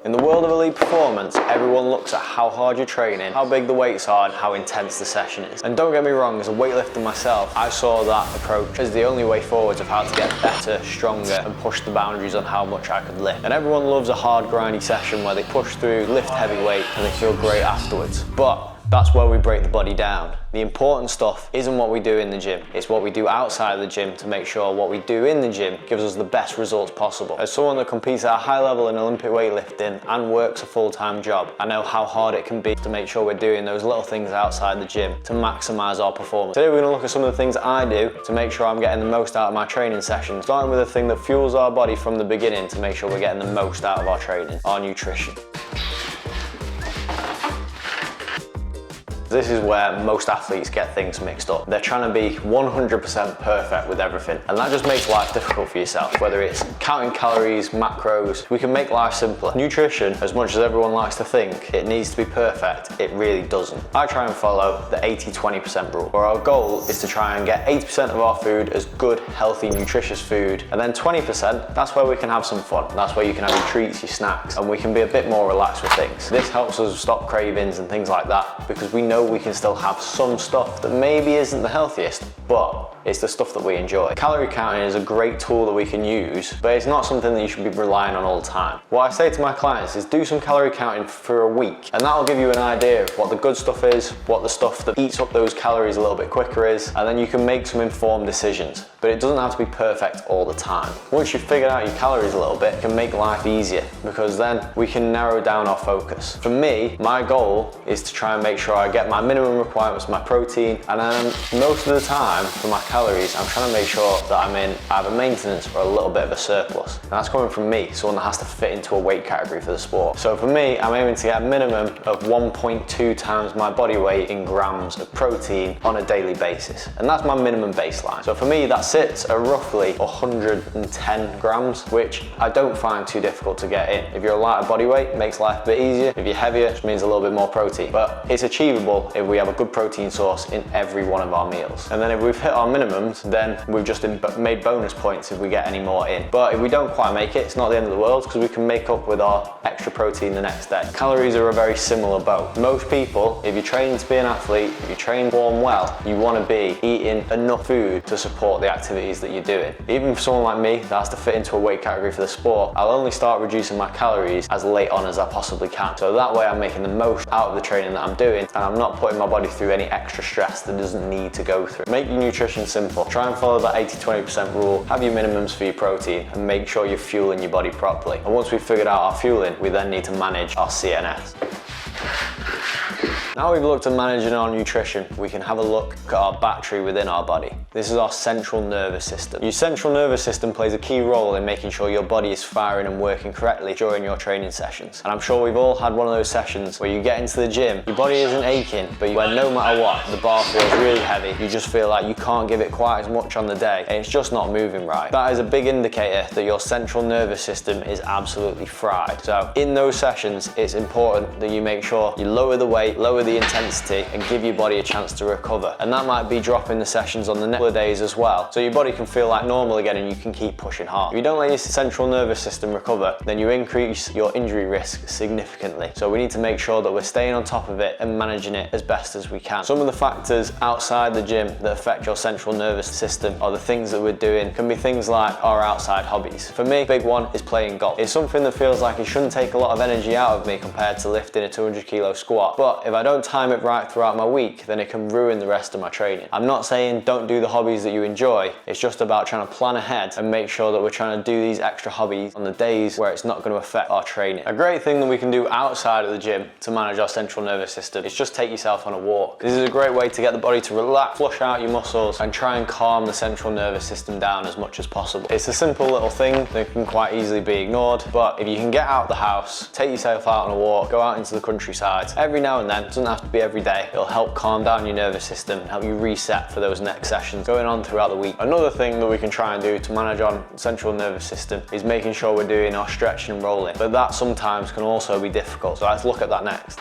In the world of elite performance, everyone looks at how hard you're training, how big the weights are, and how intense the session is. And don't get me wrong, as a weightlifter myself, I saw that approach as the only way forwards of how to get better, stronger, and push the boundaries on how much I could lift. And everyone loves a hard, grindy session where they push through, lift heavy weight, and they feel great afterwards. But that's where we break the body down. The important stuff isn't what we do in the gym, it's what we do outside of the gym to make sure what we do in the gym gives us the best results possible. As someone that competes at a high level in Olympic weightlifting and works a full-time job, I know how hard it can be to make sure we're doing those little things outside the gym to maximize our performance. Today we're going to look at some of the things I do to make sure I'm getting the most out of my training sessions, starting with the thing that fuels our body from the beginning to make sure we're getting the most out of our training, our nutrition. This is where most athletes get things mixed up. They're trying to be 100% perfect with everything, and that just makes life difficult for yourself. Whether it's counting calories, macros, we can make life simpler. Nutrition, as much as everyone likes to think it needs to be perfect, it really doesn't. I try and follow the 80-20% rule, where our goal is to try and get 80% of our food as good, healthy, nutritious food, and then 20%, that's where we can have some fun. That's where you can have your treats, your snacks, and we can be a bit more relaxed with things. This helps us stop cravings and things like that, because we know we can still have some stuff that maybe isn't the healthiest, but it's the stuff that we enjoy. Calorie counting is a great tool that we can use, but it's not something that you should be relying on all the time. What I say to my clients is do some calorie counting for a week, and that'll give you an idea of what the good stuff is, what the stuff that eats up those calories a little bit quicker is, and then you can make some informed decisions. But it doesn't have to be perfect all the time. Once you've figured out your calories a little bit, it can make life easier, because then we can narrow down our focus. For me, my goal is to try and make sure I get my minimum requirements, my protein, and then most of the time for my calories, I'm trying to make sure that I'm in either maintenance or a little bit of a surplus. And that's coming from me, someone that has to fit into a weight category for the sport. So for me, I'm aiming to get a minimum of 1.2 times my body weight in grams of protein on a daily basis. And that's my minimum baseline. So for me, that sits at roughly 110 grams, which I don't find too difficult to get in. If you're a lighter body weight, it makes life a bit easier. If you're heavier, it means a little bit more protein. But it's achievable if we have a good protein source in every one of our meals. And then if we've hit our minimums, then we've just made bonus points if we get any more in. But if we don't quite make it, it's not the end of the world, because we can make up with our extra protein the next day. Calories are a very similar boat. Most people, if you're training to be an athlete, if you train to perform well, you want to be eating enough food to support the activities that you're doing. Even for someone like me that has to fit into a weight category for the sport, I'll only start reducing my calories as late on as I possibly can. So that way I'm making the most out of the training that I'm doing, and I'm not putting my body through any extra stress that doesn't need to go through. Make your nutrition simple. Try and follow that 80-20% rule, have your minimums for your protein, and make sure you're fueling your body properly. And once we've figured out our fueling, we then need to manage our CNS. Now we've looked at managing our nutrition, we can have a look at our battery within our body. This is our central nervous system. Your central nervous system plays a key role in making sure your body is firing and working correctly during your training sessions. And I'm sure we've all had one of those sessions where you get into the gym, your body isn't aching, but where no matter what, the bar feels really heavy. You just feel like you can't give it quite as much on the day, and it's just not moving right. That is a big indicator that your central nervous system is absolutely fried. So in those sessions, it's important that you make sure you lower the weight, lower the intensity, and give your body a chance to recover. And that might be dropping the sessions on the next couple of days as well, so your body can feel like normal again and you can keep pushing hard. If you don't let your central nervous system recover, then you increase your injury risk significantly. So we need to make sure that we're staying on top of it and managing it as best as we can. Some of the factors outside the gym that affect your central nervous system, or the things that we're doing, can be things like our outside hobbies. For me, a big one is playing golf. It's something that feels like it shouldn't take a lot of energy out of me compared to lifting a 200 kilo squat, but if I don't time it right throughout my week, then it can ruin the rest of my training. I'm not saying don't do the hobbies that you enjoy, it's just about trying to plan ahead and make sure that we're trying to do these extra hobbies on the days where it's not going to affect our training. A great thing that we can do outside of the gym to manage our central nervous system is just take yourself on a walk. This is a great way to get the body to relax, flush out your muscles, and try and calm the central nervous system down as much as possible. It's a simple little thing that can quite easily be ignored, but if you can get out the house, take yourself out on a walk, go out into the countryside every now and then, it doesn't have to be every day, it'll help calm down your nervous system and help you reset for those next sessions going on throughout the week. Another thing that we can try and do to manage our central nervous system is making sure we're doing our stretching and rolling, but that sometimes can also be difficult, so let's look at that next.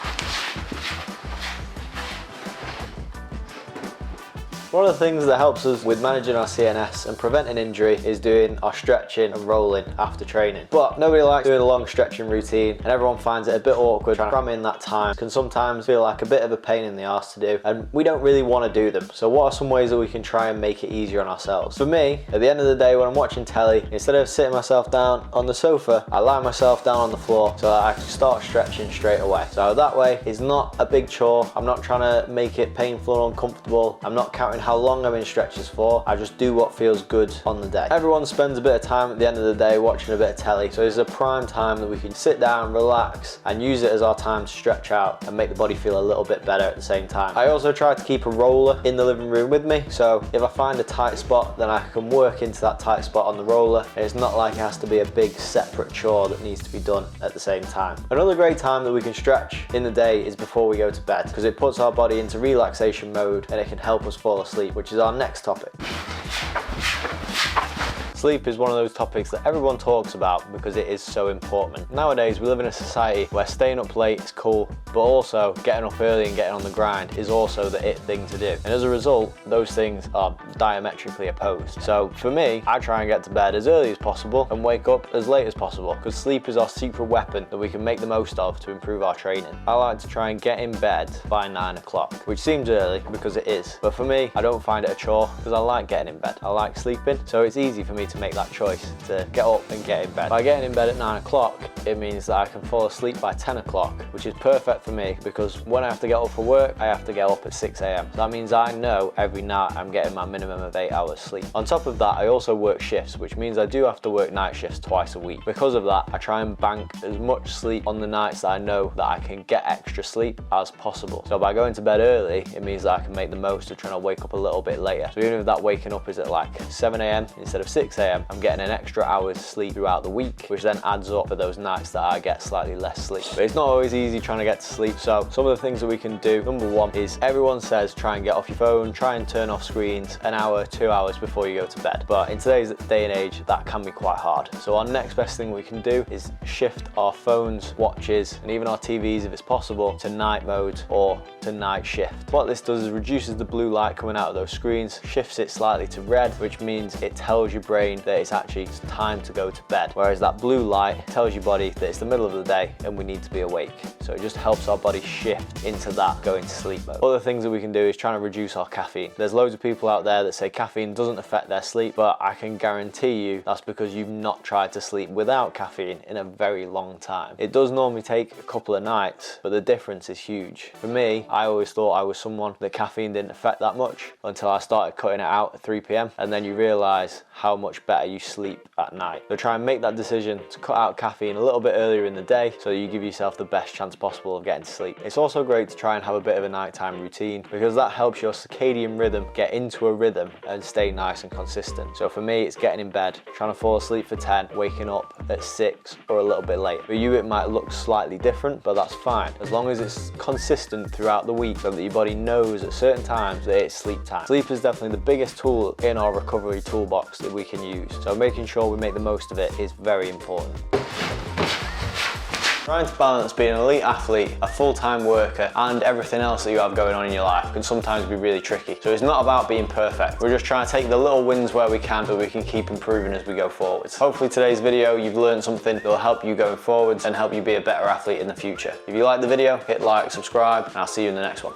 One of the things that helps us with managing our CNS and preventing injury is doing our stretching and rolling after training. But nobody likes doing a long stretching routine, and everyone finds it a bit awkward. Trying to cram in that time can sometimes feel like a bit of a pain in the arse to do, and we don't really want to do them. So what are some ways that we can try and make it easier on ourselves? For me, at the end of the day when I'm watching telly, instead of sitting myself down on the sofa, I lie myself down on the floor so that I can start stretching straight away. So that way it's not a big chore. I'm not trying to make it painful or uncomfortable. I'm not counting how long I'm in stretches for. I just do what feels good on the day. Everyone spends a bit of time at the end of the day watching a bit of telly, so it's a prime time that we can sit down, relax, and use it as our time to stretch out and make the body feel a little bit better at the same time. I also try to keep a roller in the living room with me, so if I find a tight spot, then I can work into that tight spot on the roller, and it's not like it has to be a big separate chore that needs to be done at the same time. Another great time that we can stretch in the day is before we go to bed, because it puts our body into relaxation mode and it can help us fall asleep, which is our next topic. Sleep is one of those topics that everyone talks about because it is so important. Nowadays, we live in a society where staying up late is cool, but also getting up early and getting on the grind is also the it thing to do. And as a result, those things are diametrically opposed. So for me, I try and get to bed as early as possible and wake up as late as possible, because sleep is our secret weapon that we can make the most of to improve our training. I like to try and get in bed by 9 o'clock, which seems early because it is. But for me, I don't find it a chore because I like getting in bed. I like sleeping, so it's easy for me to make that choice to get up and get in bed. By getting in bed at 9 o'clock, it means that I can fall asleep by 10 o'clock, which is perfect for me because when I have to get up for work, I have to get up at 6 a.m. So that means I know every night I'm getting my minimum of 8 hours sleep. On top of that, I also work shifts, which means I do have to work night shifts twice a week. Because of that, I try and bank as much sleep on the nights that I know that I can get extra sleep as possible. So by going to bed early, it means that I can make the most of trying to wake up a little bit later. So even if that waking up is at like 7 a.m. instead of 6 a.m, I'm getting an extra hour's sleep throughout the week, which then adds up for those nights that I get slightly less sleep. But it's not always easy trying to get to sleep, so some of the things that we can do, number one is everyone says try and get off your phone, try and turn off screens an hour, 2 hours before you go to bed. But in today's day and age, that can be quite hard. So our next best thing we can do is shift our phones, watches, and even our TVs if it's possible to night mode or to night shift. What this does is reduces the blue light coming out of those screens, shifts it slightly to red, which means it tells your brain that it's actually time to go to bed. Whereas that blue light tells your body that it's the middle of the day and we need to be awake. So it just helps our body shift into that going to sleep mode. Other things that we can do is trying to reduce our caffeine. There's loads of people out there that say caffeine doesn't affect their sleep, but I can guarantee you that's because you've not tried to sleep without caffeine in a very long time. It does normally take a couple of nights, but the difference is huge. For me, I always thought I was someone that caffeine didn't affect that much until I started cutting it out at 3 p.m. and then you realize how much better you sleep at night. So try and make that decision to cut out caffeine a little bit earlier in the day so you give yourself the best chance possible of getting to sleep. It's also great to try and have a bit of a nighttime routine because that helps your circadian rhythm get into a rhythm and stay nice and consistent. So for me, it's getting in bed, trying to fall asleep for 10, waking up at 6 or a little bit late. For you, it might look slightly different, but that's fine as long as it's consistent throughout the week so that your body knows at certain times that it's sleep time. Sleep is definitely the biggest tool in our recovery toolbox that we can use. So making sure we make the most of it is very important. Trying to balance being an elite athlete, a full-time worker, and everything else that you have going on in your life can sometimes be really tricky. So it's not about being perfect. We're just trying to take the little wins where we can so we can keep improving as we go forwards. Hopefully today's video, you've learned something that will help you going forwards and help you be a better athlete in the future. If you like the video, hit like, subscribe, and I'll see you in the next one.